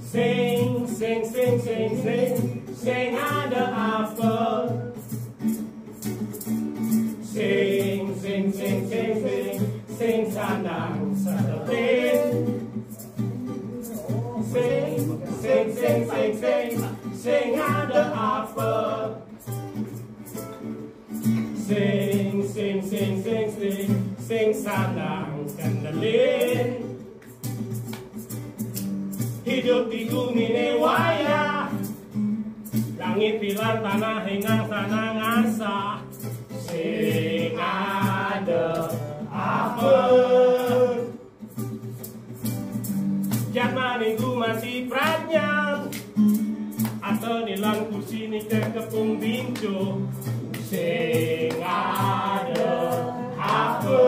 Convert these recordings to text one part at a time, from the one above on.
Sing, sing, sing, sing, sing, sing ada apel. Sing, sing, sing, sing, sing, sing sandang sedetin. Sing, sing, sing, sing, sing, sing ada apel. Sing, sing, sing, sing, sing, sing sandang kendelin. Hidup di bumi ini wayah, langit bilang tanah hingang sana ngasah. Sing ada apa? Jangan minggu mati pradnya, atau nilang kursi ni kekepung bincu. Sing ada apa?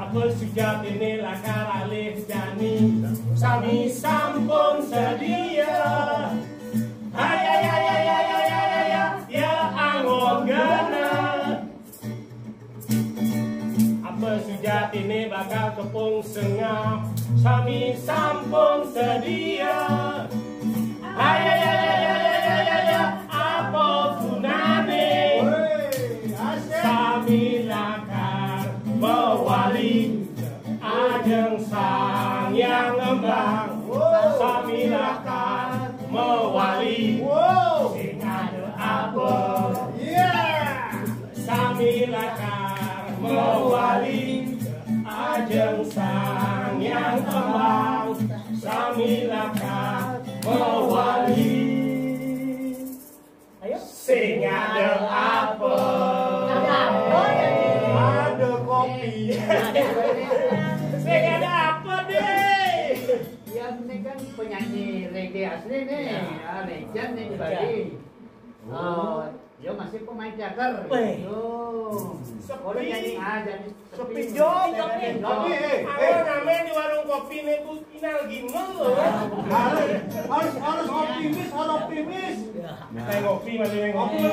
Apel sujat ini lakar alih jani, sami sampun sedia. Ya angon gana. Apel sujat ini bakal kepung sengap, sami sampun sedia. Apa gunane? Sami lakar mewali ajeng sang yang ngembang. Sami lakar mewali sing ada apa? Sami lakar mewali ajeng sang yang ngembang. Sami lakar mewali sing ada apa? Ada kopi. Sing ada apa deh? Ya ini kan penyanyi reggae asli nih, ya, legend nih di Bali. Oh, yo masih pemain teater. Boleh nyanyi aja nih. Sepi jom, tapi namanya di warung kopi nih bu final gimel loh. Harus optimis, harus optimis. Kayak ngopi masih ngopi.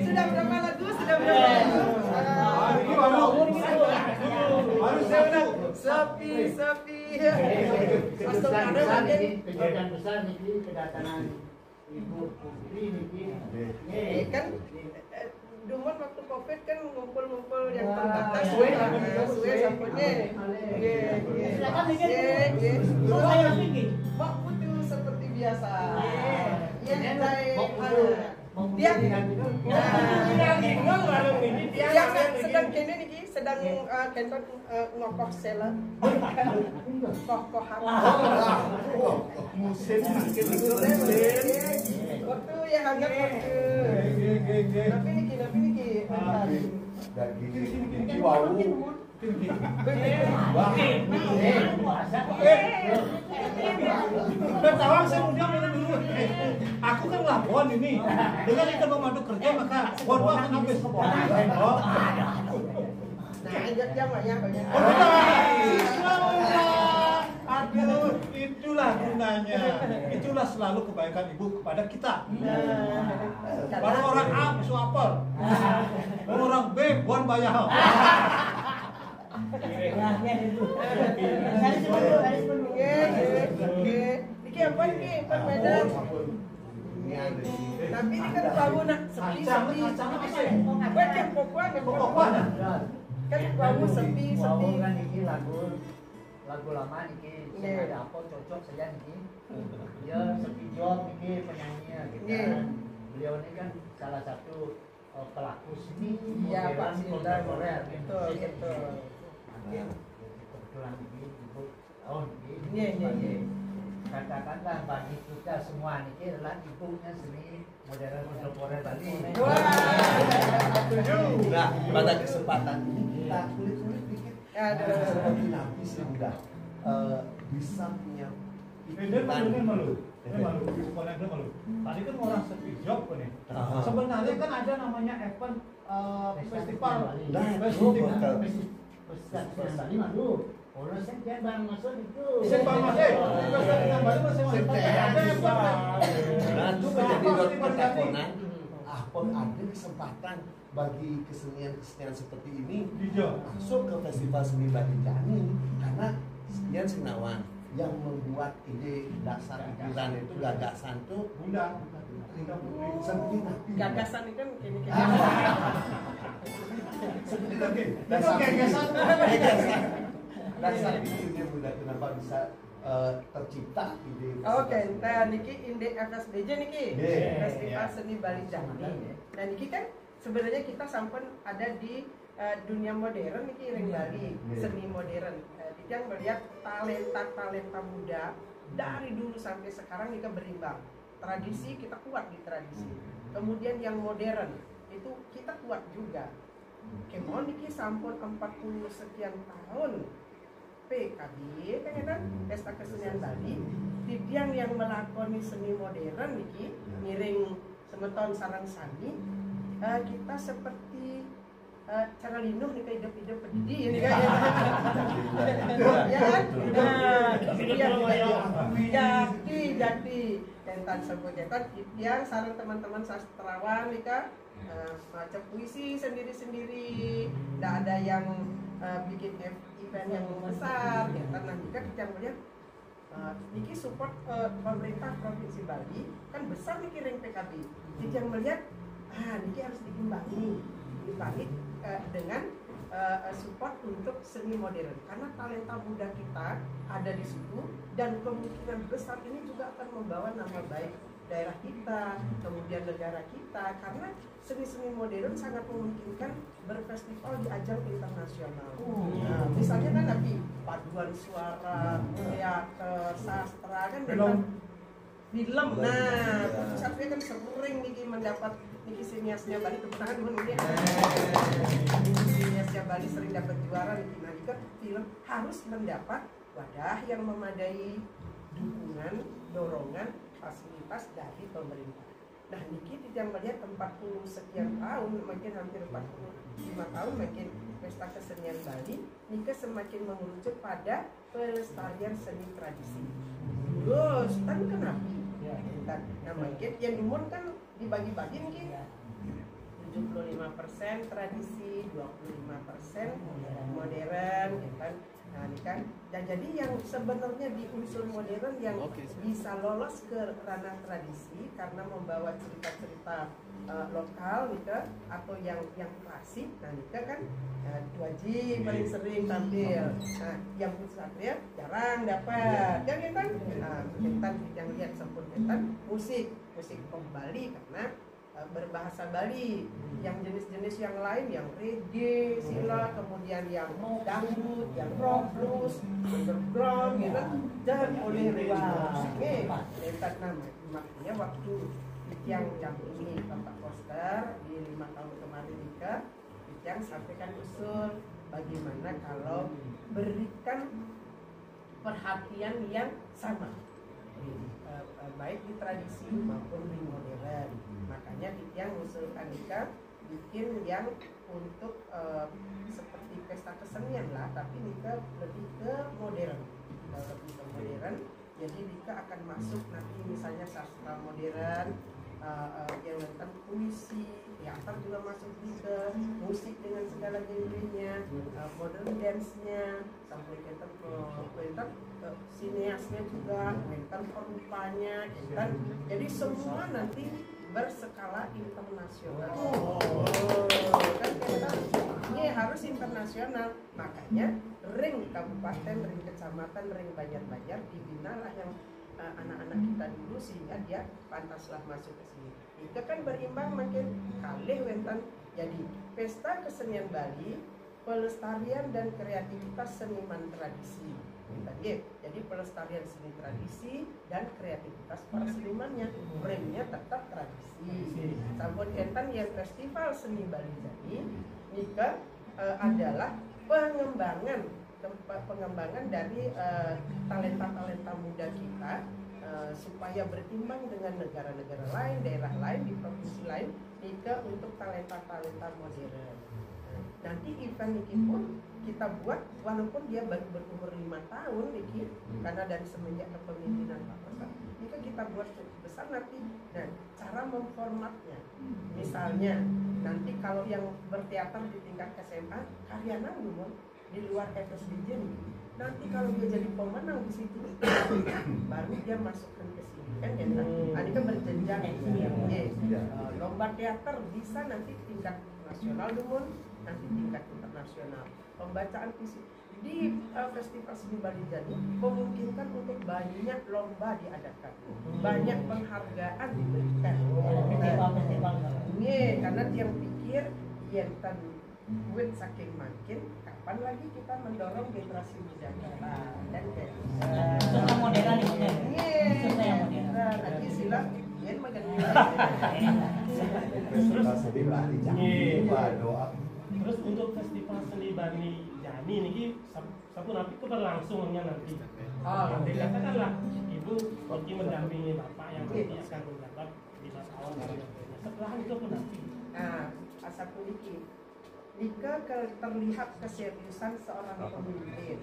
Sudah berapa lagu? Sudah berapa? Sepi. Kejutan besar nih kedatangan Ibu Putri nih. Kan Dumut waktu COVID kan ngumpul-ngumpul yang terbatas. Suwe sampurnya. Silakan bikin. Mbak Putu seperti biasa. Iya, dia sedang kene niki sedang kentot ngokoh sela. Kokohan. Musim Waktu ya hangat waktu. Tapi niki. Bertawang saya mudah minum dulu. Aku kan lawan ini. Dengan kita memandu kerja maka buat akan habis. Nah, dia banyak. Aduh, itulah gunanya. Itulah selalu kebaikan ibu kepada kita. Pada orang A bisu apel, orang B buan bayar. Niki apa niki? Permainan. Tapi ini kan bau nak sepi. Buat yang pokok. Kan bau sepi. Kan ini lagu lama niki. Ada apa cocok saja niki. Ya sepi job niki penyanyinya gitu kan. Beliau ini kan salah satu pelaku seni. Iya Pak Sinta Korea. Betul. Kebetulan ibu tahun Iya. Katakanlah bagi kita semua ini adalah ibunya seni modern kontemporer Bali. Nah, pada kesempatan ini kita kulik-kulik dikit. Aduh. Nabi sudah bisa punya Dia malu. Tadi kan orang sepi job nih. Sebenarnya kan ada namanya event festival. Festival Bali malu. Orang saya bang masuk itu. Saya bang masuk. Festival Bali masih ada event. ada kesempatan bagi kesenian-kesenian seperti ini Hijau. masuk ke Festival Seni Bali Jani karena sekian Senawan yang membuat ide dasar pikiran itu gagasan tuh Bunda. seni tapi Gagasan ini kan ini seni tapi Itu gagasan. dasar ide Bunda kenapa bisa tercipta ide Oke, nah niki inde FSBJ niki Yeah. Festival Seni Bali Jani. Nah niki kan sebenarnya kita sampun ada di dunia modern niki ring Bali, seni modern. Yang melihat talenta muda dari dulu sampai sekarang kita berimbang. Tradisi kita kuat di tradisi. Kemudian yang modern itu kita kuat juga. Kemon niki sampun 40 sekian tahun PKB kan ya kan Pesta Kesenian Bali tidiang yang melakoni seni modern niki miring semeton sarang sani kita seperti cara linuh nih kayak hidup pedidi ini kan ya kan jadi tentan sebut tentan yang sarang teman-teman sastrawan nih kan baca puisi sendiri-sendiri tidak ada yang bikin event yang besar ya karena kita melihat niki support pemerintah provinsi Bali kan besar niki ring PKB kita melihat niki harus diimbangi dengan support untuk seni modern karena talenta muda kita ada di situ dan kemungkinan besar ini juga akan membawa nama baik daerah kita, kemudian negara kita karena seni-seni modern sangat memungkinkan berfestival di ajang internasional. Nah, misalnya kan nanti paduan suara, teater, sastra kan film. Nah, Satria kan sering nih mendapat niki siniasnya Bali tepuk tangan dulu ini. Siniasnya Bali sering dapat juara niki. Nah, juga film harus mendapat wadah yang memadai dukungan, dorongan, fasilitas dari pemerintah. Nah, niki tidak melihat 40 sekian tahun, makin hampir 45 tahun makin Pesta Kesenian Bali, niki semakin mengerucut pada pelestarian seni tradisi. Terus, kan kenapa? Nah, makin yang umum kan dibagi-bagi nih 75% tradisi, 25% modern, ya kan? Nah, ini kan, dan jadi yang sebenarnya di unsur modern yang bisa lolos ke ranah tradisi karena membawa cerita-cerita lokal, gitu, atau yang klasik, nah itu kan wajib paling sering tampil. Nah, yang Satria jarang dapat, kan kan? Nah, kentan yang lihat sempurna kentan musik pop Bali karena berbahasa Bali, yang jenis-jenis yang lain yang reggae, sila, kemudian yang dangdut, yang rock, blues, underground, gitu, dan oleh ruang. Letak nama, makanya waktu yang ini Bapak Koster di 5 tahun kemarin nikah, yang sampaikan usul bagaimana kalau berikan perhatian yang sama. Baik di tradisi maupun di modern. Makanya yang usulkan nikah bikin yang untuk seperti pesta kesenian lah, tapi nikah lebih ke modern. Lebih ke modern. Jadi nikah akan masuk nanti misalnya sastra modern, yang tentang puisi, teater juga masuk juga, musik dengan segala genrenya, modern dance-nya, sampai kita sineasnya juga, mental perupanya, jadi semua nanti berskala internasional. Kan kita ini harus internasional, makanya ring kabupaten, ring kecamatan, ring banjar-banjar dibinalah yang anak-anak kita dulu sehingga dia pantaslah masuk ke sini. Itu kan berimbang makin kalih wentan. Jadi Pesta Kesenian Bali, pelestarian dan kreativitas seniman tradisi. Jadi pelestarian seni tradisi dan kreativitas para senimannya, remnya tetap tradisi. Sampun entan yang Festival Seni Bali Jani, nika adalah pengembangan dari talenta-talenta muda kita supaya bertimbang dengan negara-negara lain, daerah lain, di provinsi lain, nika untuk talenta-talenta modern. Nanti event Niki pun kita buat walaupun dia baru berumur 5 tahun Niki, karena dari semenjak kepemimpinan Pak Koster Nika kita buat besar nanti. Nah, cara memformatnya, misalnya nanti kalau yang berteater di tingkat SMA, karya nanggung di luar FSBJ nih. Nanti kalau dia jadi pemenang di situ, baru dia masukkan ke sini kan ya. Ini kan berjenjang ya. Lomba teater bisa nanti tingkat nasional dulu, nanti tingkat internasional. Pembacaan puisi di Festival Seni Balijani memungkinkan untuk banyak lomba diadakan, banyak penghargaan diberikan. Karena dia pikir yentan duit saking makin, kapan lagi kita mendorong generasi muda kita dan Suka modern ini. Suka yang modern. nanti silang yen magan. Terus untuk festival seni Balijani ini sabtu nanti itu berlangsungnya nanti. Nanti katakanlah ibu pergi mendampingi bapak yang nanti akan mendapat di masa awal. Setelah itu pun nanti. Asal kuliki. Jika terlihat keseriusan seorang pemimpin,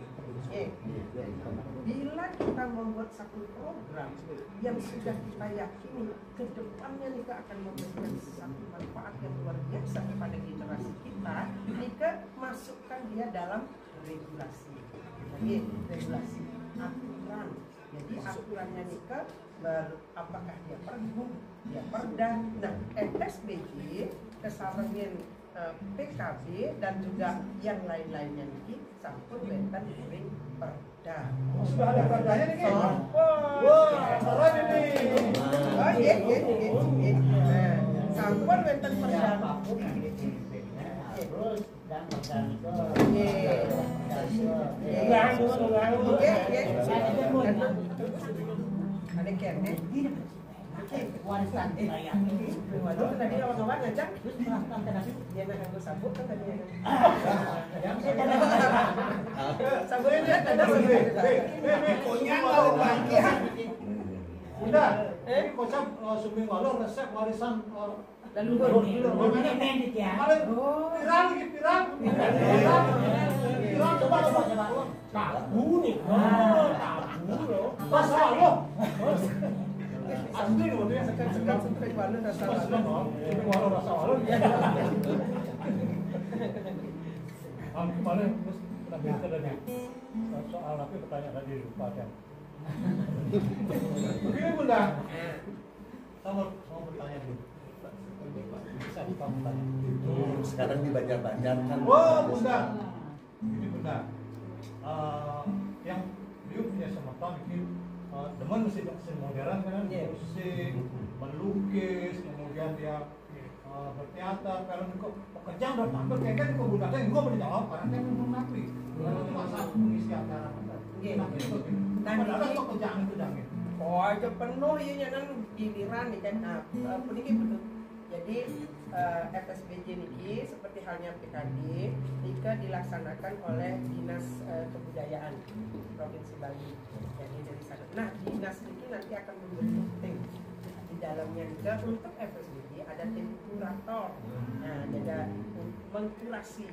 bila kita membuat satu program yang sudah kita yakini ke depannya Nika akan memberikan satu manfaat yang luar biasa kepada generasi kita, Nika masukkan dia dalam regulasi, regulasi aturan. Jadi aturannya Nika apakah dia pergub, dia perda. Nah, FSBJ kesarengin PKB dan juga yang lain-lainnya nih sampun benten ring perda. Sudah ada perdanya nih kan? Wah, keren ini. Oh iya. Sampun benten perda. Terus dan pegang itu. Ada kene. Warisan saya. Waduh, tadi lawan-lawan aja. Terus melakukan terapi. Dia nak anggo sabuk kan tadi. Yang Sabuknya dia ada Konyang kalau bahagia. Udah, ini kocak suming walau resep warisan leluhur. Ini pendek ya. Kemarin pirang lagi pirang. Pirang coba. Tabu nih. Tabu loh. Masa lo. Asli loh dia. Sekat sampai walau rasa Asli loh. Suming walau rasa walau. Kemarin terus pernah bicara tadi soal apa pertanyaan tadi lupa kan. Begini Bunda, saya mau bertanya dulu. Bisa kamu tanya. Sekarang di Banjar-Banjar kan. Wah Bunda, ini Bunda, yang dia punya sematan ini demen musik modern kan, musik, melukis, kemudian dia berteater. Kalau kok pekerjaan udah tampil kayak kan kok Bunda teh enggak boleh jawab karena kan belum napi. Cuma satu mengisi acara. Napi itu. Padahal kok pekerjaan itu dangin. Oh, aja penuh ya nyanan giliran nih kan. Nah, puniki betul. Jadi FSBJ niki seperti halnya PKD jika dilaksanakan oleh Dinas Kebudayaan Provinsi Bali. Jadi dari sana. Nah, dinas niki nanti akan membentuk tim di dalamnya juga untuk FSBJ ada tim kurator. Nah, ada mengkurasi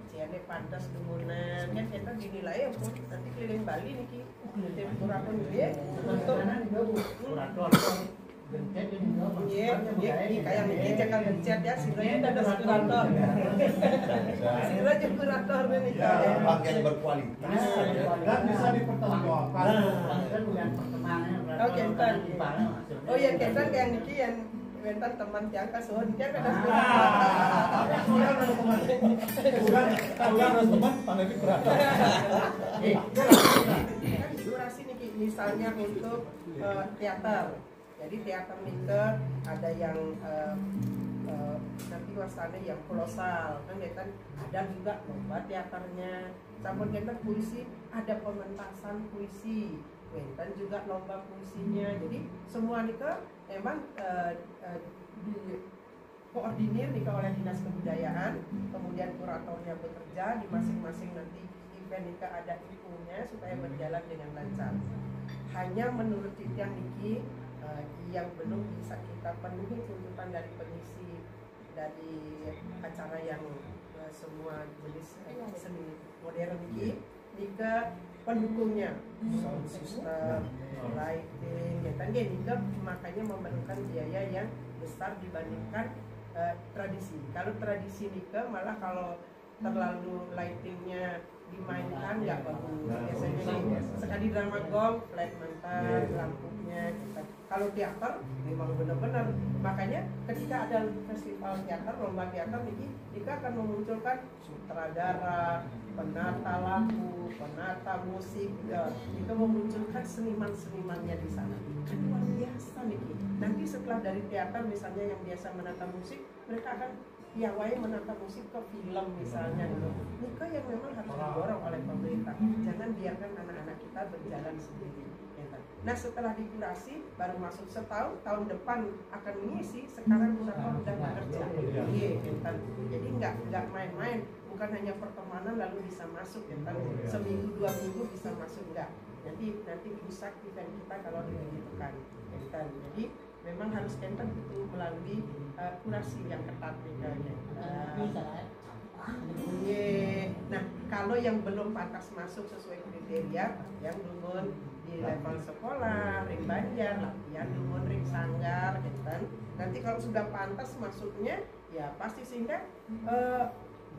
siane pantas dumunan kan kita dinilai ya nanti keliling Bali niki tim kurator ya untuk kurator gencet ini dong. Iya, kayak mungkin cakap gencet ya, siranya ada kurator. Sira juga kurator nih. Bagian berkualitas. Dan bisa dipertanggungjawabkan. Kan bukan pertemanannya berarti. Oh, kentan. Maksudnya. Oh iya, kentan kayak niki yang bentar teman yang kasuhan kan ada Harus teman pandai kurator. kan durasi niki misalnya untuk teater. Jadi teater nike ada yang nanti wasane yang kolosal kan ada juga lomba teaternya. Sampun kita puisi ada pementasan puisi. Wenten juga lomba puisinya. Jadi semua nike memang dikoordinir nih oleh Dinas Kebudayaan, kemudian kuratornya bekerja di masing-masing nanti event nih ada infonya supaya berjalan dengan lancar. Hanya menurut Titian Niki yang belum bisa kita penuhi tuntutan dari pengisi dari acara yang semua jenis seni modern Niki pendukungnya, sound system, lighting, ya kan gini makanya memerlukan biaya yang besar dibandingkan tradisi. Kalau tradisi nikah malah kalau terlalu lightingnya dimainkan nggak bagus. Biasanya nih sekali drama gong flat mental lampunya. Kalau teater memang benar-benar, makanya ketika ada festival teater, lomba teater nih, kita akan memunculkan sutradara, penata lampu, penata musik, itu memunculkan seniman-senimannya di sana. Kan luar biasa nih. Nanti setelah dari teater misalnya yang biasa menata musik, mereka akan piawai menata musik ke film misalnya gitu. Nikah yang memang harus didorong oleh pemerintah. Jangan biarkan anak-anak kita berjalan sendiri. Nah setelah dikurasi baru masuk setahun, tahun depan akan mengisi, sekarang udah bekerja. Jadi nggak main-main, bukan hanya pertemanan lalu bisa masuk ya kan, seminggu 2 minggu bisa masuk enggak. Nanti rusak event kita kalau dibegitu kan. Jadi memang harus enten itu melalui kurasi yang ketat misalnya. Nah kalau yang belum pantas masuk sesuai kriteria, yang belum di level sekolah, ring banjar, latihan dumun, ring sanggar, gitu kan. Nanti kalau sudah pantas masuknya, ya pasti sehingga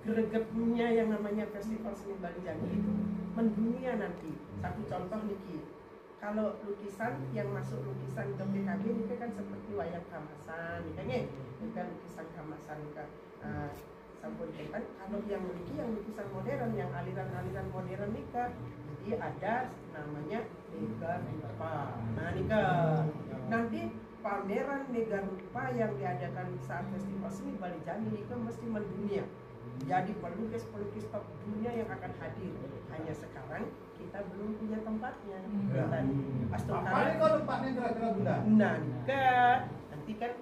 gregetnya yang namanya Festival Seni Bali Jani itu mendunia nanti. Satu contoh niki, kalau lukisan yang masuk lukisan ke PKB ini kan seperti wayang kamasan, ini kan lukisan kamasan kan. Sampun kan kalau yang memiliki yang lukisan modern, yang aliran-aliran modern nikah, jadi ada namanya Mega Rupa. Nah nikah nanti pameran Mega Rupa yang diadakan saat Festival Seni Bali Jani nikah mesti mendunia. Jadi pelukis-pelukis top dunia yang akan hadir. Hanya sekarang kita belum punya tempatnya. Apa ini kalau tempatnya kira-kira Bunda? Nah nikah nanti kan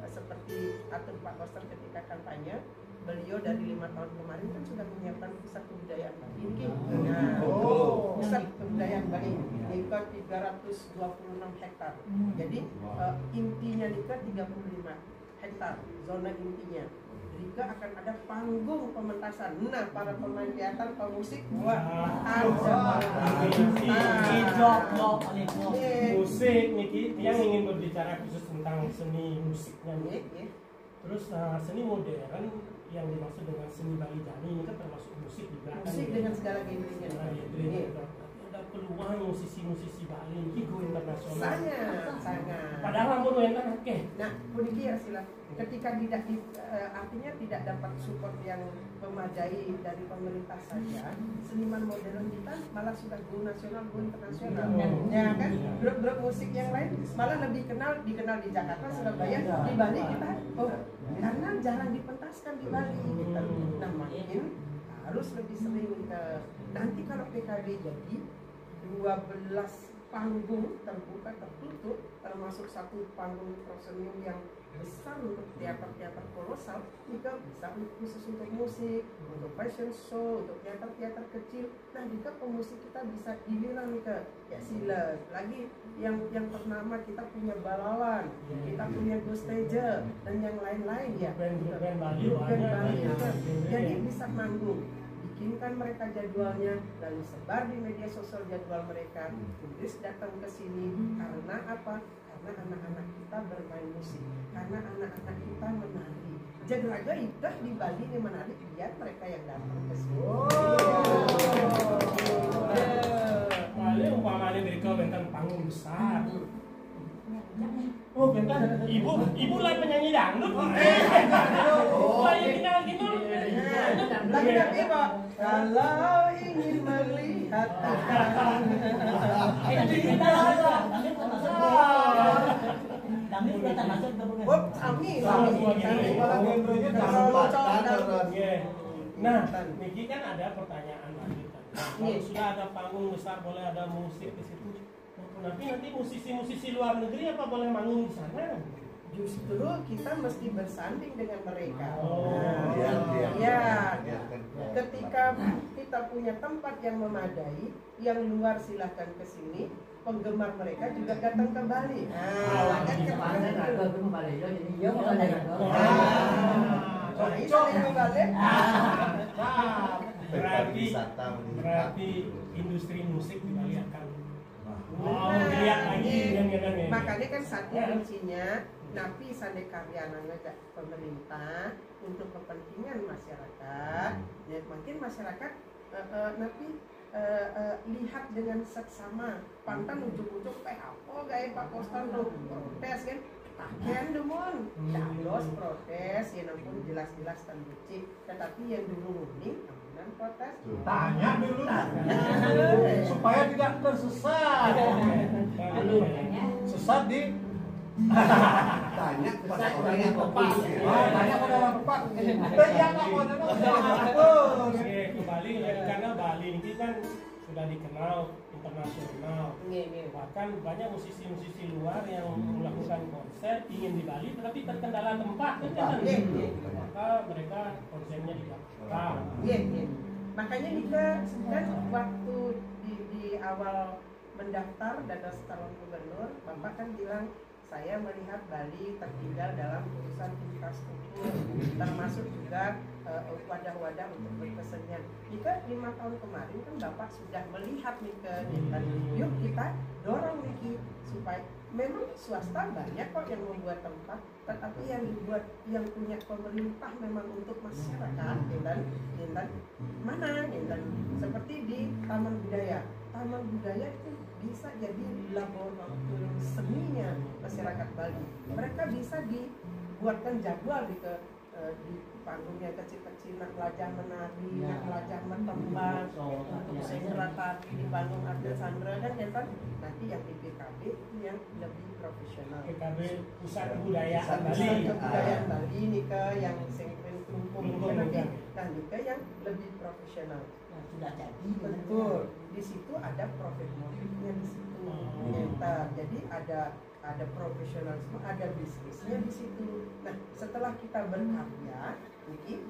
seperti atur Pak Koster ketika kampanye, beliau dari 5 tahun kemarin kan sudah menyiapkan pusat kebudayaan Bali ini. Pusat kebudayaan Bali nikah 326 hektar. Jadi intinya nikah 35 hektar zona intinya. Jika akan ada panggung pementasan. Nah, para pemain teater, pemusik, musik niki yang ingin berbicara khusus tentang seni musiknya nih. Terus seni modern yang dimaksud dengan seni Bali Jani ini kan termasuk musik juga. Musik dengan segala genrenya. Ada peluang musisi-musisi Bali ini go internasional. Sangat. Padahal mau enak oke. Nah, puniki ya sila. Ketika tidak artinya tidak dapat support yang memadai dari pemerintah saja, seniman modern kita malah sudah go nasional, go internasional. Ya kan? Grup-grup musik yang lain malah lebih dikenal di Jakarta, Surabaya, di Bali kita karena jarang dipentaskan di Bali gitu. Nah, makin harus lebih sering nanti kalau PKB jadi 12 panggung terbuka tertutup, termasuk satu panggung prosenium yang besar untuk teater-teater kolosal, juga bisa khusus untuk musik, untuk fashion show, untuk teater-teater kecil. Nah, juga pemusik kita bisa giliran ke ya sila lagi yang ternama kita punya Balawan, kita punya Gusteja dan yang lain-lain ya. Band Bali, jadi bisa manggung. Bikinkan mereka jadwalnya, lalu sebar di media sosial jadwal mereka. Turis datang ke sini karena apa? Karena anak-anak kita bermain musik, karena anak-anak kita menari. Jaga ikah di Bali ini menarik, biar mereka yang datang ke sini. Paling umpamanya mereka bentang panggung besar. Oh bentang, ibu lah penyanyi dangdut. Lagi kenal gitu. Lagi tapi Pak, kalau ingin melihat Nah, Niki kan ada pertanyaan lanjutan. Kalau sudah ada panggung besar, boleh ada musik di situ. Tapi nanti musisi-musisi luar negeri apa boleh manggung di sana? Justru kita mesti bersanding dengan mereka. Ketika kita punya tempat yang memadai, yang luar silahkan ke sini, penggemar mereka juga datang ke Bali. berarti industri musik di Bali akan melihat lagi Nah, kan. makanya kan satu kuncinya napi sande karyananya pemerintah untuk kepentingan masyarakat. Ya, makin masyarakat napi lihat dengan seksama pantan ujung-ujung apa gaya Pak Postan lo protes kan takian demon dalos protes ya nampun jelas-jelas tanbuci tetapi yang dulu nguning ambunan protes Tanya dulu supaya tidak tersesat. Sesat di Tanya kepada orang yang tepat. tanya pada orang tepat. Tanya nggak mau ada Oke, ke Bali karena Bali ini kan sudah dikenal internasional. Bahkan banyak musisi-musisi luar yang melakukan konser ingin di Bali tetapi terkendala tempat kan. Maka mereka konsernya di Jakarta. Makanya kita kan waktu di awal mendaftar dan calon gubernur, Bapak kan bilang saya melihat Bali tertinggal dalam urusan infrastruktur, termasuk juga wadah-wadah untuk berkesenian. Jika 5 tahun kemarin kan Bapak sudah melihat nih ke Dinten, yuk kita dorong nih supaya memang swasta banyak kok yang membuat tempat, tetapi yang dibuat yang punya pemerintah memang untuk masyarakat, Dinten mana Dinten seperti di Taman Budaya. Taman Budaya itu bisa jadi laboratorium seninya masyarakat Bali. Mereka bisa dibuatkan jadwal di panggungnya kecil-kecil, nak belajar menari, nak belajar menembak, untuk segera tadi di panggung Arden Sandra dan kan nanti yang di PKB itu yang lebih profesional. PKB Pusat Kebudayaan Bali. Pusat Kebudayaan Bali nika yang sengkren kumpul nanti dan nika yang lebih profesional. Sudah jadi. Betul. Di situ ada profit motifnya di situ. Jadi ada profesionalisme, ada bisnisnya di situ. Nah, setelah kita berkarya, ini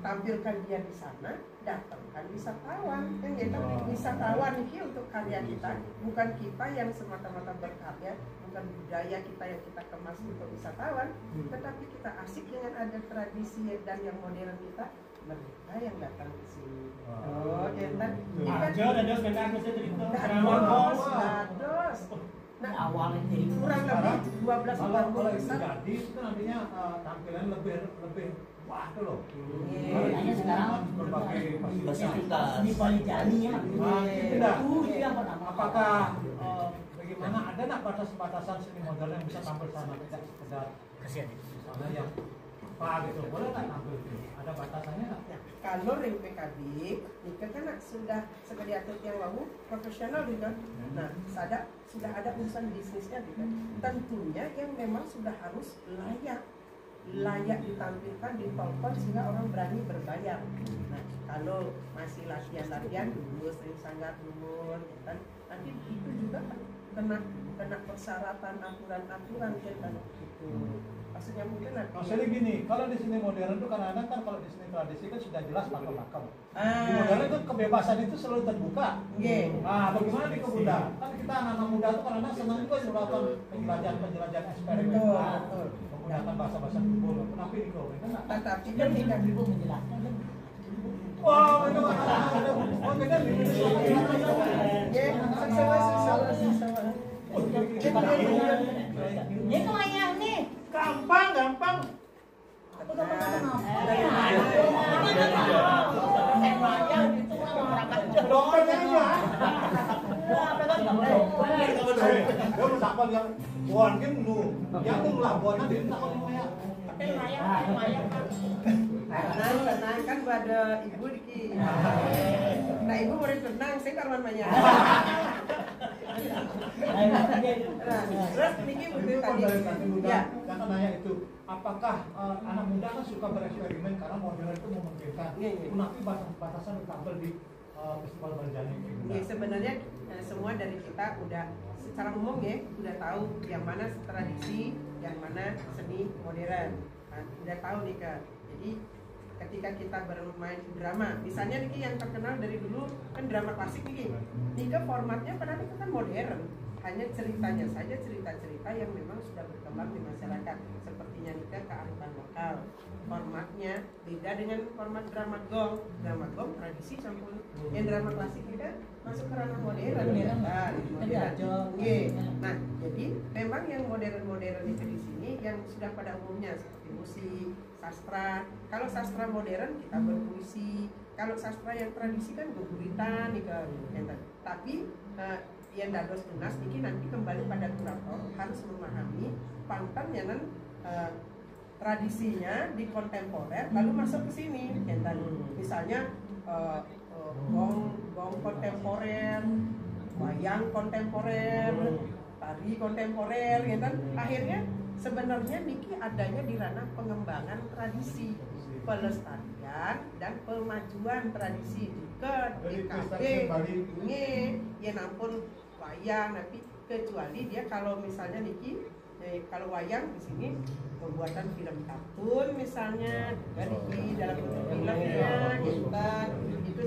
tampilkan dia di sana, datangkan wisatawan. Yang kita wisatawan ini untuk karya kita, bukan kita yang semata-mata berkarya, bukan budaya kita yang kita kemas untuk wisatawan, tetapi kita asik dengan ada tradisi dan yang modern kita. Mereka yang datang ke sini. Oh, Dentan. Dados benar mesti cerita. Dados. Nah, awalnya jadi kurang lebih 12 kalau itu besar. jadi itu nantinya tampilan lebih wah tuh loh. Hanya sekarang berbagai fasilitas di Bali Jani ya. Tidak. Itu yang pertama. Apakah bagaimana ada nak batas-batasan seni modern yang bisa tampil sana tidak sekedar misalnya yang apa gitu boleh tak tampil gitu? Ada batasannya nggak? Ya, kalau ring PKB, Nika kan sudah seperti atlet yang lalu profesional gitu. Nah, sudah ada urusan bisnisnya gitu. Tentunya yang memang sudah harus layak ditampilkan, ditonton sehingga orang berani berbayar. Nah, kalau masih latihan dulu, sering sangat dulu, kan nanti itu juga kena persyaratan aturan-aturan kan gitu. Maksudnya mungkin Maksudnya gini, kalau di sini modern itu kadang-kadang kan kalau di sini tradisi kan sudah jelas pakem-pakem. Di modern itu kebebasan itu selalu terbuka. Nah, bagaimana di Kebuda? Kan kita anak-anak muda itu kadang-kadang senang juga melakukan penjelajahan eksperimen. Menggunakan bahasa-bahasa kubur. Kenapa di Kebuda? Enggak. Tetapi Dan kan tidak ibu menjelaskan. Wah, itu oh, beda nih. Ini kelayang nih. Gampang. Dompetnya aja. Dia mencapai yang buan kan lu, yang tuh lah buannya dia tak mau ya. Tenang kan pada ibu diki. Nah ibu mau tenang, saya karwan banyak. Terus Niki begitu tadi. Ya. Karena nanya itu, apakah anak muda kan suka bereksperimen karena modern itu memungkinkan. Tapi batasan tampil di festival Barjani ini. Ya, sebenarnya semua dari kita udah secara umum ya udah tahu yang mana tradisi, yang mana seni modern. Nah, udah tahu nih Kak. Jadi ketika kita bermain drama, misalnya Niki yang terkenal dari dulu kan drama klasik Niki. Nika formatnya padahal itu kan modern. Hanya ceritanya saja cerita-cerita yang memang sudah berkembang di masyarakat. Sepertinya Nika kearifan lokal. formatnya beda dengan format drama gong tradisi campur yang drama klasik kita masuk ke ranah modern. Nah jadi memang yang modern itu di sini yang sudah pada umumnya seperti musik, sastra. Kalau sastra modern kita berpuisi, kalau sastra yang tradisi kan guguritan tapi yang dados tunas ini nanti kembali pada kurator harus memahami pantannya tradisinya di kontemporer lalu masuk ke sini misalnya gong kontemporer, wayang kontemporer, tari kontemporer akhirnya sebenarnya niki adanya di ranah pengembangan tradisi, pelestarian dan pemajuan tradisi ke DKB ya nampun wayang nanti kecuali dia kalau misalnya niki kalau wayang di sini pembuatan film kartun misalnya juga di dalam bentuk filmnya itu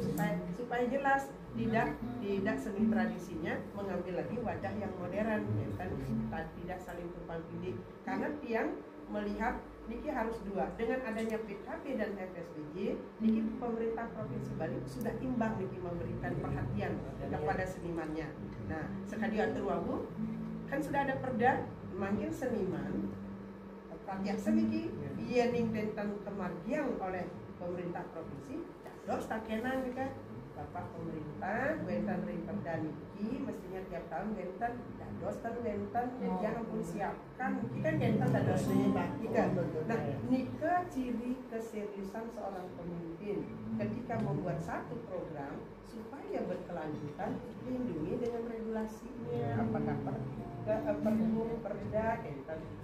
supaya jelas tidak seni tradisinya mengambil lagi wadah yang modern tidak saling tumpang tindih karena tiang melihat niki harus dua dengan adanya PKB dan FSBY niki pemerintah Provinsi Bali sudah imbang niki memberikan perhatian kepada senimannya. Nah sekali atur wabu kan sudah ada perda manggil seniman rakyat seniki iya ning tentang kemargian oleh pemerintah provinsi dos takenan nika bapak pemerintah wentan ring perda niki mestinya tiap tahun wentan dados tan wentan jadi ampun siapkan kita wentan dados nika. Nah nika ciri keseriusan seorang pemimpin ketika membuat satu program supaya berkelanjutan lindungi dengan regulasinya apakah perbu perda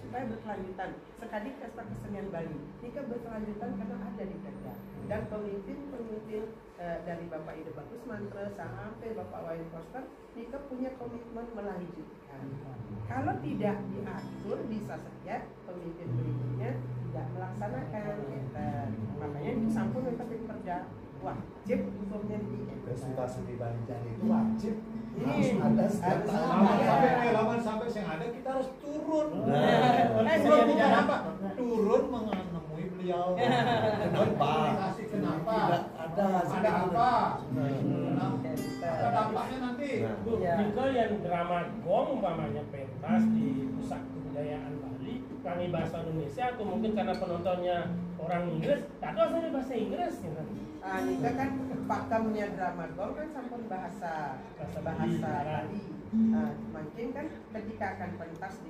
supaya berkelanjutan sekali pesta kesenian Bali jika berkelanjutan karena ada di perda dan pemimpin dari Bapak Ide Bagus Mantra sampai Bapak Wayan Koster jika punya komitmen melanjutkan kalau tidak diatur bisa saja pemimpin berikutnya tidak melaksanakan makanya itu sampun mencapai perda wajib hukumnya di Festival Seni Bali Jani itu wajib harus ada setiap tahun. Sampai yang ada kita harus turun. Turun bukan apa? Turun menemui beliau. Kenapa? Kenapa? Tidak ada apa? Ada dampaknya nanti. Juga yang drama gong umpamanya pentas di pusat kebudayaan Bali kami bahasa Indonesia atau mungkin karena penontonnya orang Inggris tak tahu saya bahasa Inggris Nika kan pakemnya drama gong kan sampun bahasa Bali. Mungkin kan ketika akan pentas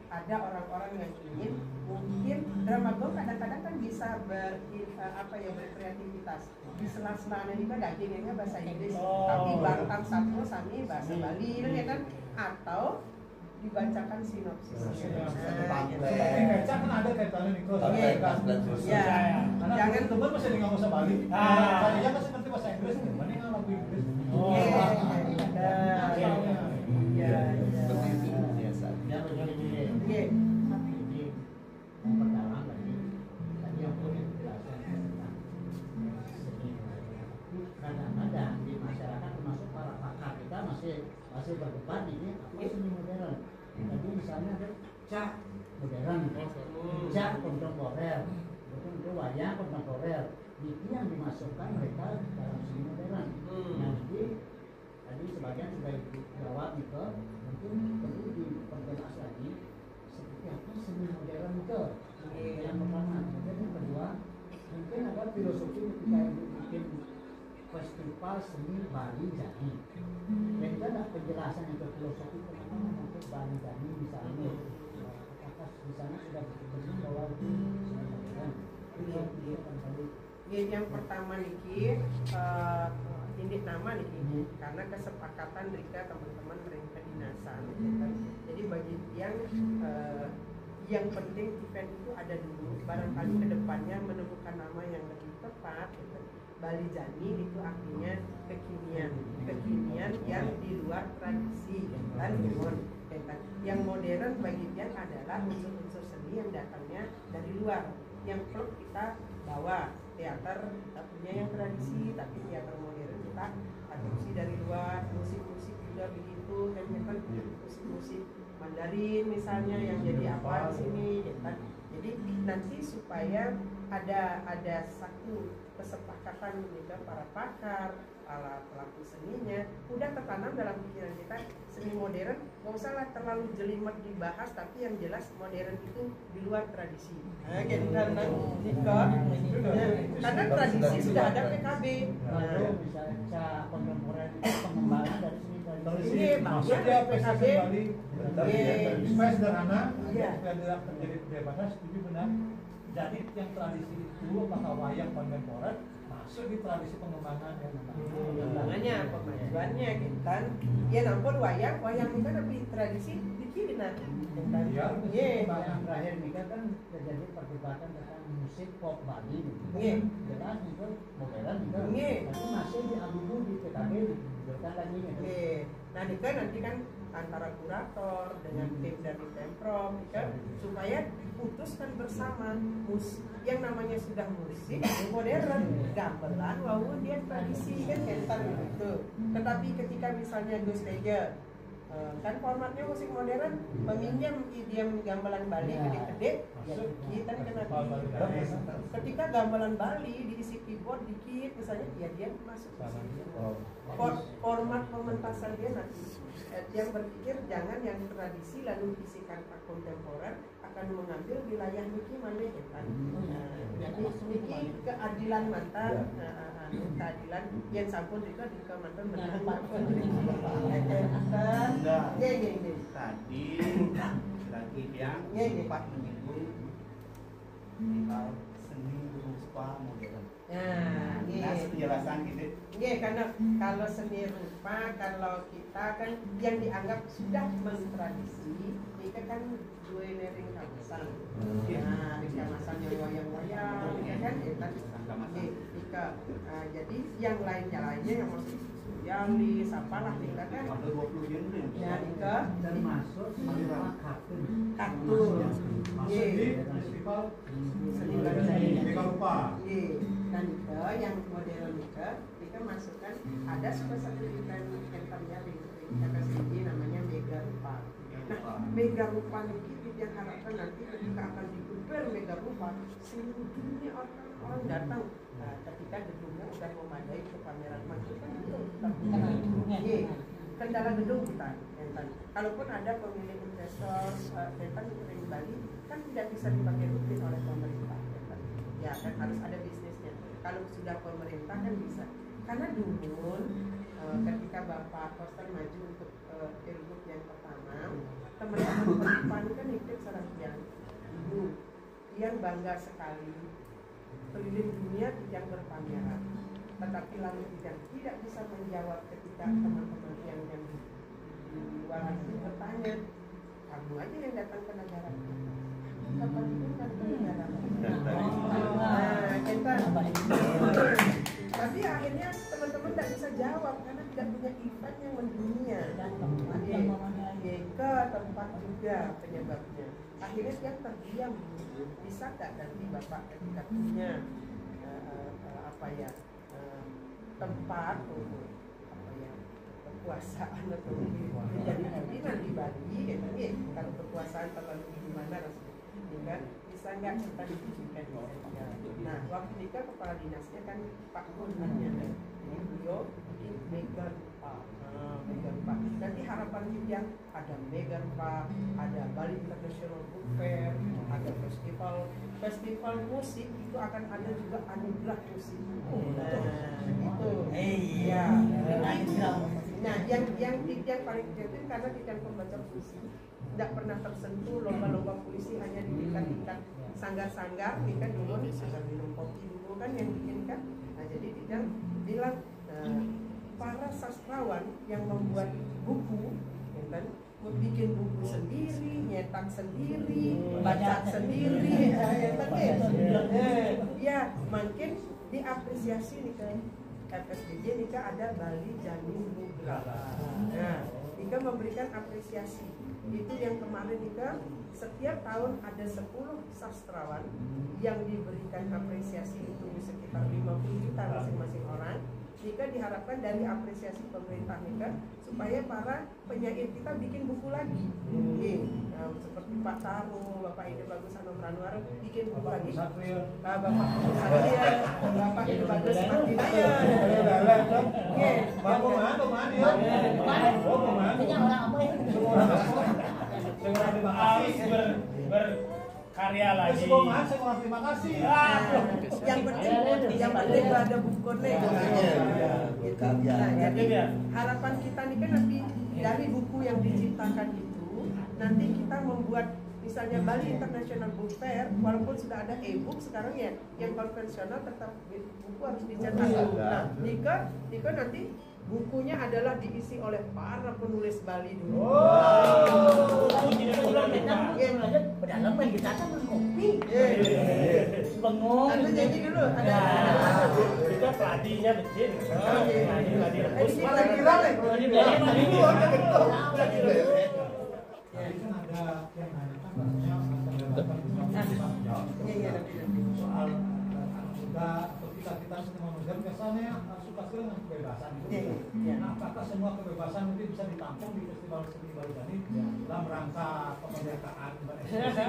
ada orang-orang yang ingin mungkin drama gong kadang-kadang kan bisa berkreativitas di sela-selanya juga dagingnya bahasa Inggris tapi Batam Satwa sami bahasa Bali kan atau dibacakan sinopsisnya. Baca kan ada kaitannya nih kok. Jangan teman masih nggak usah Bali. Saya kan seperti bahasa Inggris, gimana nggak lagu Inggris? Seperti itu biasa. Memperdalam lagi tadi yang punya penjelasan tentang kadang-kadang di masyarakat termasuk para pakar kita masih berdebat ini apa seni modern. Jadi misalnya ada cak modern, cak kontemporer, itu wayang kontemporer. Itu yang dimasukkan mereka dalam seni modern. Nanti tadi sebagian sudah dijawab itu, mungkin perlu diperjelas lagi seperti apa seni modern itu. Yang pertama, kemudian yang kedua, mungkin ada filosofi ketika ibu bikin festival seni Bali Jani. Dan itu ada penjelasan yang filosofi kenapa untuk Bali Jani misalnya. Apakah di sana sudah disebutkan bahwa itu seni modern? Yang pertama niki indih nama niki karena kesepakatan mereka teman-teman mereka dinasan. Jadi bagi yang penting event itu ada dulu barangkali kedepannya menemukan nama yang lebih tepat Bali Jani itu artinya kekinian yang di luar tradisi dan yang modern bagi dia adalah unsur-unsur seni yang datangnya dari luar yang perlu kita bawa teater kita punya yang tradisi tapi teater modern kita adopsi dari luar musik-musik juga begitu kan musik-musik Mandarin misalnya yang jadi apa di sini jadi nanti supaya ada satu kesepakatan juga para pakar, para pelaku seninya udah tertanam dalam pikiran kita. Seni modern nggak usah lah terlalu jelimet dibahas, tapi yang jelas modern itu di luar tradisi. Karena tradisi sudah ada PKB. Lalu bisa kontemporer pengembangan dari seni tradisi. Ini maksudnya PKB supaya sederhana, Iya. supaya tidak terjadi perdebatan, setuju benar. Jadi yang tradisi itu apakah wayang kontemporer masuk di tradisi pengembangan yang Pengembangannya, pemajuannya gitu kan. Ya nampun wayang ini kan lebih tradisi dikirim nanti. Iya. Yang terakhir ini kan terjadi perdebatan tentang musik pop Bali. Iya. Jelas itu modern juga. Iya. Tapi masih diadu di PKB dibutuhkan lagi. Nah ini kan nanti kan antara kurator dengan tim dari Pemprov kan, supaya diputuskan bersama yang namanya sudah musik modern, gamelan walaupun dia tradisi kan kentar gitu. Tetapi ketika misalnya Gus Teja kan formatnya musik modern meminjam idiom gamelan Bali gede-gede, ya kita kena ketika gamelan Bali diisi keyboard dikit misalnya, ya dia masuk ke situ. Format pementasan dia nanti yang berpikir jangan yang tradisi lalu isikan kontemporer akan mengambil wilayah niki mana kan. Niki keadilan mantan, keadilan yang sampun juga di kemantan menang. Tadi lagi yang sempat menyinggung hal seni rupa modern. Nah, penjelasan gitu. Iya, karena kalau seni rupa, kalau kita kan yang dianggap sudah mentradisi, itu kan dua nering kamasan. Nah, di kamasan yang wayang-wayang, kan itu jadi yang lainnya yang masih surrealis, apalah kita kan. Ada 20 genre. Ya, Ika termasuk kartun. Masuk di festival seni rupa. Dan yang modern kita masukkan ada satu event yang di FSG namanya Mega Rupa. Nah, Mega Rupa itu yang harapkan nanti ketika akan digelar Mega Rupa, seluruh dunia orang datang. Nah, ketika gedungnya sudah memadai ke pameran maju kan itu kendala gedung kita. Kalaupun ada pemilik investor di Bali kan tidak bisa dipakai rutin oleh pemerintah. Ya kan harus ada bisnisnya. Kalau sudah pemerintah kan bisa. Karena dulu ketika Bapak Koster maju untuk pilgub yang pertama, teman-teman Pan kan ikut serangkaian ibu yang bangga sekali keliling dunia tidak berpameran, tetapi lalu tidak bisa menjawab ketika teman-teman yang di luar itu bertanya, kamu aja yang datang ke negara kita. Kapan itu kan ke negara kita. Nah, kita tapi akhirnya teman-teman tidak bisa jawab karena tidak punya event yang mendunia. Ke tempat juga penyebabnya. Akhirnya dia terdiam. Bisa nggak nanti Bapak ketika punya tempat untuk kekuasaan atau menjadi pimpinan di Bali, kalau kekuasaan terlalu di mana rasanya, bisa nggak kita dibikinkan saja. Nah, waktu nikah kepala dinasnya kan Pak Munannya, ini beliau bikin Mega Rupa. Nanti harapan kita ada Mega Rupa, ada Bali International Book Fair, ada festival musik, itu akan ada juga anugerah musik. Itu. Iya. Nah, yang paling penting karena kita pembaca puisi tidak pernah tersentuh lomba-lomba puisi hanya di tingkat sanggar-sanggar, kita dulu sanggar minum kopi dulu kan yang bikinkan. Nah, jadi kita bilang para sastrawan yang membuat buku, kan, bikin buku sendiri, nyetak sendiri, baca sendiri, ya mungkin diapresiasi nih kan. FSBJ Nika ada Bali Janin Nugraha. Nah, Nika memberikan apresiasi. Itu yang kemarin Nika setiap tahun ada 10 sastrawan yang diberikan apresiasi itu sekitar 50 juta masing-masing orang. Nika diharapkan dari apresiasi pemerintah Nika supaya para penyair kita bikin buku lagi. Seperti Pak Taru, Bapak Ide Bagus Anom Ranuar bikin buku lagi. Bapak Satria, Bapak Ide Bagus Martinaya. Bapak mana ya? Oh, mana? Orang apa ya? Terima kasih. Berkarya lagi. Saya terima kasih. Yang penting ada buku nih. Nah, jadi harapan kita nih kan nanti dari buku yang diciptakan itu nanti kita membuat misalnya Bali International Book Fair, walaupun sudah ada e-book sekarang ya, yang konvensional tetap buku harus dicetak. Nah, Nika nanti bukunya adalah diisi oleh para penulis Bali dulu. Pedalaman kita kan ngopi. Bengong. Ada jadi dulu, ada. Kita peladinya becin. Peladi rebus. Soal kita semua manusia kesannya suka sekali dengan kebebasan itu. Nah, apakah semua kebebasan itu bisa ditampung di Festival Seni Bali Jani dalam rangka kemerdekaan berekspresi?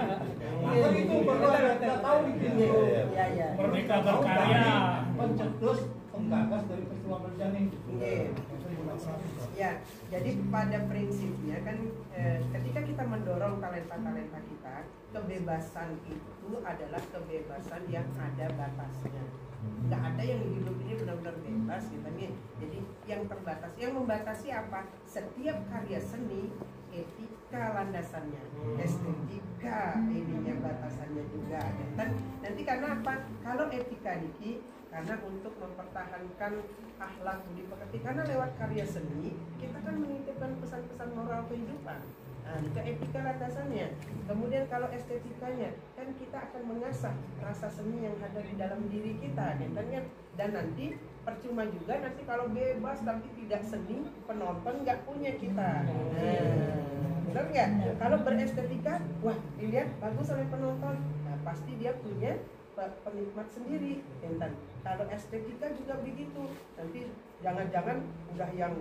Maka itu perlu kita tahu gitu. Merdeka berkarya. Pencetus penggagas dari Festival Bali Jani. Ya, jadi pada prinsipnya kan ketika kita mendorong talenta-talenta kita, kebebasan itu adalah kebebasan yang ada batasnya. Nggak ada yang hidup ini benar-benar bebas gitu nih. Jadi yang terbatas, yang membatasi apa? Setiap karya seni, etika landasannya, estetika ininya batasannya juga. Dan nanti karena apa? Kalau etika Niki, karena untuk mempertahankan akhlak budi pekerti, karena lewat karya seni kita kan menitipkan pesan-pesan moral kehidupan. Nah, ke etika landasannya. Kemudian kalau estetikanya kan kita akan mengasah rasa seni yang ada di dalam diri kita, kan? Dan nanti percuma juga nanti kalau bebas tapi tidak seni, penonton nggak punya kita. Benar nggak? Kalau berestetika, wah dilihat bagus oleh penonton, nah, pasti dia punya penikmat sendiri, kan? Kalau estetika juga begitu, nanti jangan-jangan udah yang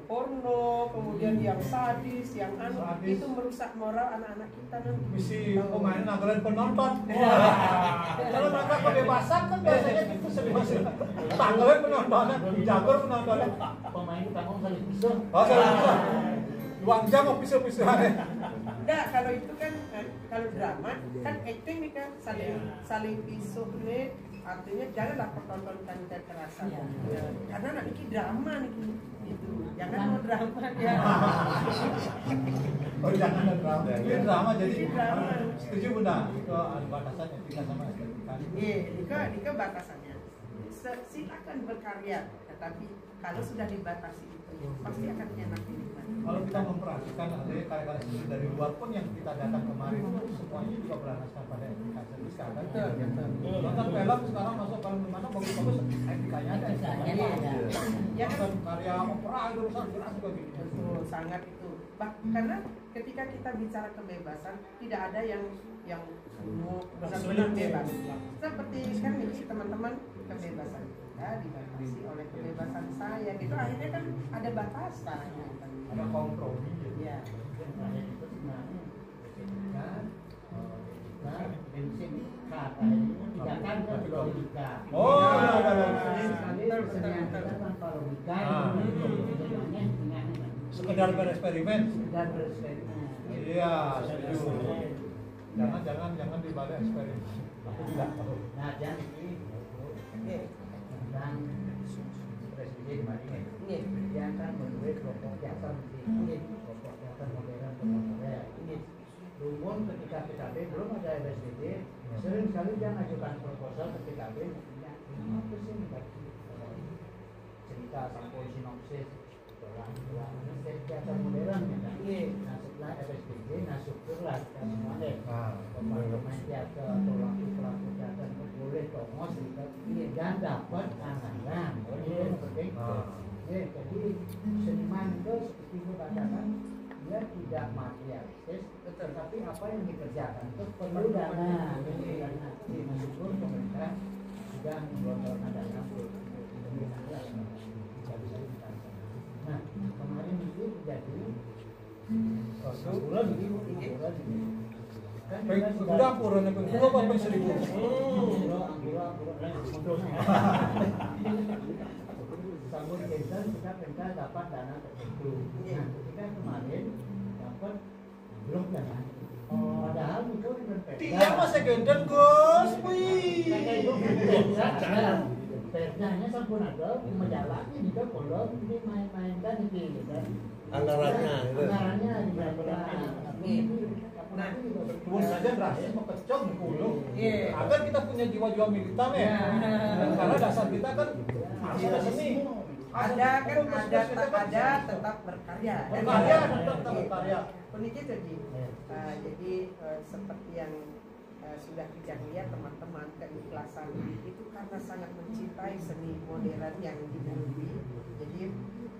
porno, kemudian yang sadis, yang itu merusak moral anak-anak kita nanti. Misi pemain nagalan penonton. Kalau mereka kebebasan kan biasanya itu sebebas tanggalan penontonan, jagur penontonan. Pemain kamu saling pisah. Oh, salah. 2 jam mau pisah-pisahan. Enggak, kalau itu kan kalau drama kan acting nih kan saling pisah nih, artinya janganlah pertontonkan kekerasan. Ya. Karena nanti drama nih gitu. Jangan mau drama ya. Oh, jangan ada drama. Ini drama jadi drama. Setuju Bunda, itu ada batasan etika sama estetika. Iya, Nika batasannya. Silakan berkarya, tetapi kalau sudah dibatasi itu pasti akan enak dinikmati. Kalau kita memperhatikan ada karya-karya seni dari luar pun yang kita datang kemarin itu semuanya juga berlandaskan pada etika estetika kan? Nonton film sekarang masuk film mana bagus-bagus etikanya ada. Ya kan Karya opera itu besar jelas juga gitu. Betul, sangat itu. Karena ketika kita bicara kebebasan tidak ada yang benar-benar bebas. Seperti kan ini teman-teman, kebebasan kita dibatasi oleh kebebasan saya gitu, akhirnya kan ada batasan. Ada kompromi. Ya. Oh, sekedar bereksperimen. Iya, setuju. Jangan dibalik eksperimen. Aku tidak tahu. Nah, dan ini tentang presiden kemarin dia akan membuat kelompok teater kelompok teater modern kontemporer. Namun ketika PKB belum ada RSDD, sering sekali dia mengajukan proposal ke PKB punya 5% bagi cerita sampai sinopsis teater modern ya kan. Nah setelah RSDD, nah syukurlah kita semua deh pemain teater atau pelaku teater boleh promos dan dapat anggaran. Itu penting. Jadi seniman itu seperti itu katakan dia tidak materialistis, tetapi apa yang dikerjakan itu perlu dana. Syukur pemerintah sudah menggelontorkan dana untuk angguran yang pengkulo apa yang 1000? Sabun Genten kita dapat dana tertentu. Nah, ketika kemarin dapat belum dana. Padahal itu Dia masih genden Gus, wih. Perdanya sampun ada, menjalani juga kalau ini main-mainkan ini kan. Anggarannya itu. Anggarannya diberangkatkan. Nah, Tuan saja berhasil mengkecok di kulo. Iya. Agar kita punya jiwa-jiwa militan ya. Dan karena dasar kita kan masih seni. ada kan ada tetap berkarya. Berkarya, tetap berkarya. Unik itu Ji. Jadi seperti yang sudah kita lihat teman-teman, keikhlasan itu karena sangat mencintai seni modern yang didahului. Jadi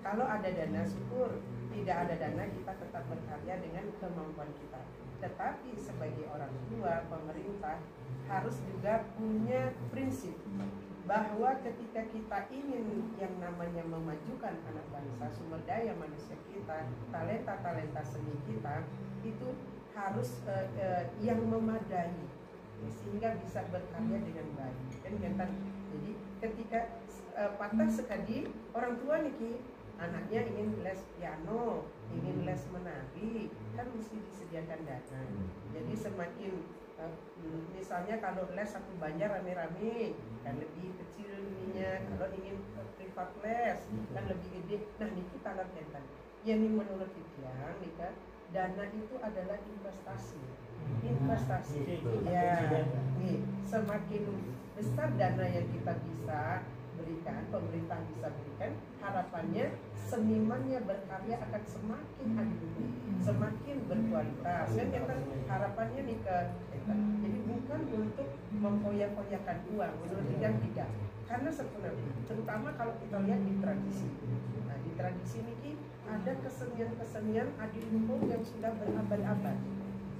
kalau ada dana syukur, tidak ada dana kita tetap berkarya dengan kemampuan kita. Tetapi sebagai orang tua, pemerintah harus juga punya prinsip bahwa ketika kita ingin yang namanya memajukan anak bangsa, sumber daya manusia kita, talenta-talenta seni kita itu harus yang memadai sehingga bisa berkarya dengan baik. Kan jadi ketika patah sekali orang tua nih anaknya ingin les piano, ingin les menari, kan mesti disediakan dana. Jadi semakin misalnya kalau les satu banjar rame-rame kan lebih kecil ininya, kalau ingin privat les kan lebih gede. Nah ini kita lihat ya ini menurut Tiang nih kan dana itu adalah investasi ya nih semakin besar dana yang kita bisa berikan, pemerintah bisa berikan, harapannya senimannya berkarya akan semakin adil, semakin berkualitas. Dan kita harapannya nih jadi bukan untuk mempoya-poyakan uang, menurut yang tidak. Karena sebenarnya, terutama kalau kita lihat di tradisi. Nah, di tradisi ini ada kesenian-kesenian adi luhur yang sudah berabad-abad.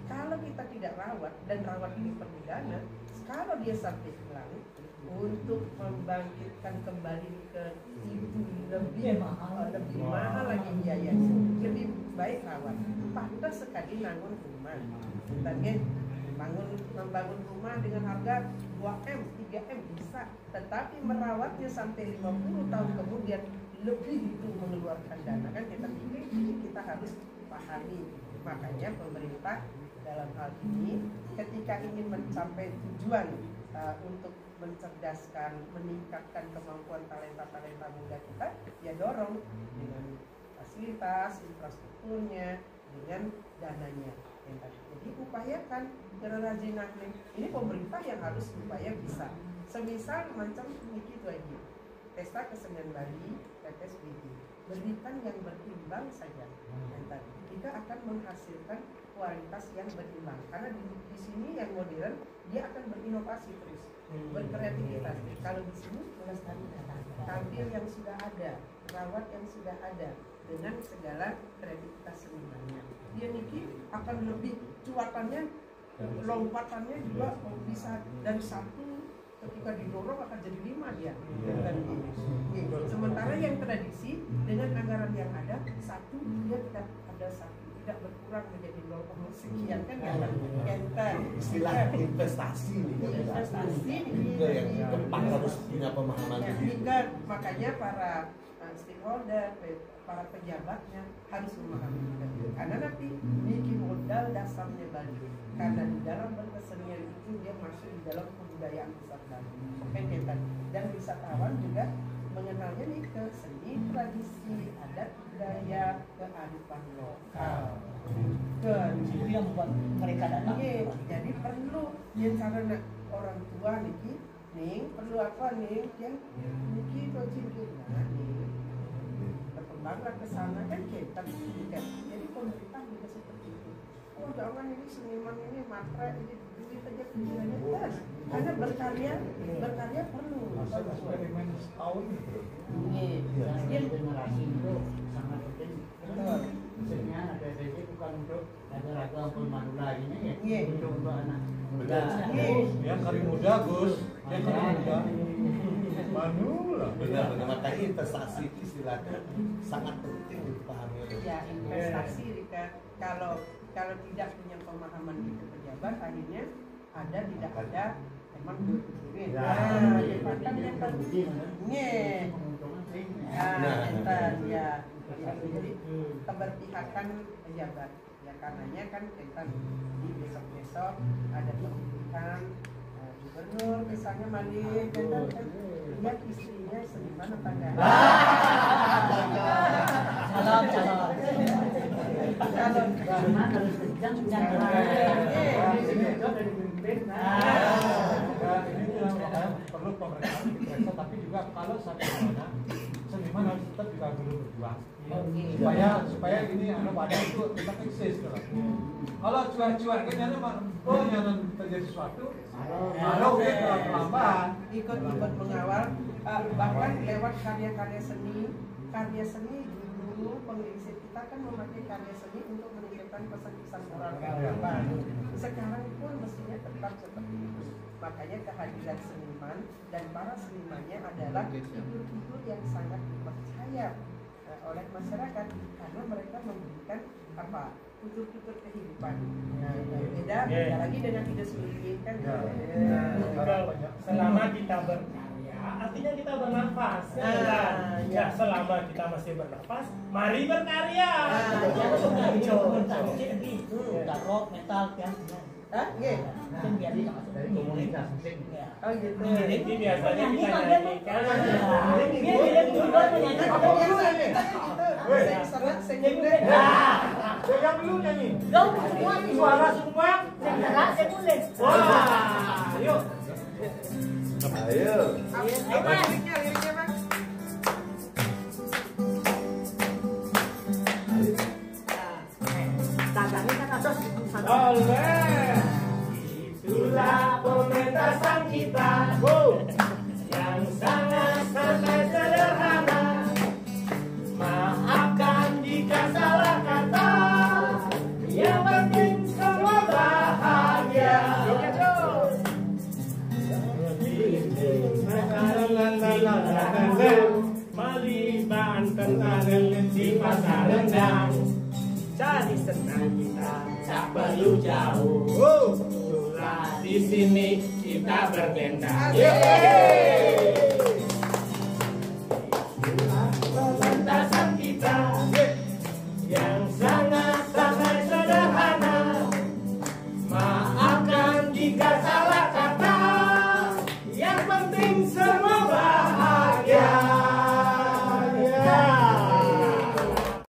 Kalau kita tidak rawat, dan rawat ini perlu dana, kalau dia sampai hilang, untuk membangkitkan kembali ke itu lebih mahal lagi biayanya, lebih baik rawat. Pantas sekali bangun rumah, membangun rumah dengan harga 2M, 3M bisa, tetapi merawatnya sampai 50 tahun kemudian lebih itu mengeluarkan dana. Kan kita pikir kita harus pahami. Makanya pemerintah dalam hal ini ketika ingin mencapai tujuan untuk mencerdaskan, meningkatkan kemampuan talenta-talenta muda kita, ya dorong dengan fasilitas, infrastrukturnya, dengan dananya. Jadi upayakan kerajinan ini pemerintah yang harus upaya bisa. Semisal macam itu aja, Pesta Kesenian Bali, PKSBI, berikan yang berimbang saja. Kita akan menghasilkan kualitas yang berimbang. Karena di sini yang modern dia akan berinovasi terus, berkreativitas. Kalau di sini tampil yang sudah ada, rawat yang sudah ada dengan segala kreativitas senimannya. Dia niki akan lebih cuatannya, lompatannya juga bisa dari satu ketika didorong akan jadi 5 dia. Sementara yang tradisi dengan anggaran yang ada satu dia tidak ada satu, tidak berkurang menjadi 0, sekian kan istilah investasi nih. Investasi juga yang tepat harus punya pemahaman begitu. Makanya para stakeholder, para pejabatnya harus memahami karena nanti bikin modal dasarnya Bali. Karena di dalam berkesenian itu dia masuk di dalam kebudayaan besar Bali. Dan wisatawan juga mengenalnya nih ke seni, tradisi, adat, budaya, kearifan lokal. Itu yang membuat mereka datang. Jadi perlu ya karena orang tua nih perlu apa nih yang niki cinta nih berkembanglah ke sana kan kita juga. Jadi pemerintah juga seperti itu. Oh jangan ini seniman ini matre ini duit aja pikirannya pas. Karena berkarya perlu. Eksperimen setahun gitu. Generasi itu sangat penting. Misalnya ada BPJ bukan untuk ada ragam pemanula ini ya, untuk anak muda. Yang kari muda Gus, yang kari muda. Manula. Benar, makanya investasi itu istilahnya sangat penting dipahami. Ya investasi Rika. Kalau tidak punya pemahaman itu pejabat akhirnya ada tidak ada memang dipikirin. Ya. Nah, kan nggih. Nah, enten ya. Jadi keberpihakan pejabat. Ya karenanya kan enten di besok-besok ada pemilihan gubernur misalnya Malik enten kan lihat istrinya seniman apa enggak? Calon. Calon. Harus kerjaan jangan. Perlu pemerintahan desa, tapi juga kalau satu mana seniman harus tetap juga dulu berjuang supaya ini wadah itu tetap eksis gitu. Kalau cuan-cuan kan nyaman terjadi sesuatu kalau terlambat ikut mengawal bahkan lewat karya seni dulu pengiris kita kan memakai karya seni untuk menitipkan pesan-pesan moral keagamaan. Sekarang pun mestinya tetap seperti itu. Makanya kehadiran seniman dan para senimannya adalah figur-figur yang sangat dipercaya oleh masyarakat karena mereka memberikan apa figur-figur kehidupan. Beda lagi dengan ide sendiri kan. Selama kita berkarya, artinya kita bernafas. Ya, selama kita masih bernafas, mari berkarya. Rock, metal, kan. Nggih. Kan biar kita masuk dari komunitas musik. Oh gitu. Jadi biasanya kita nyanyikan. yang dulu nyanyi Suara semua. Saya boleh. Wah, yuk. Ayo. Apa liriknya Bang? Tangannya kan atas. Oleh itulah pementasan kita yang sangat sederhana. Maafkan jika salah kata, yang penting semua bahagia. Mari Banten ada di pasar rendang. Cari senang kita, tak perlu jauh. Itulah di sini kita berdendang.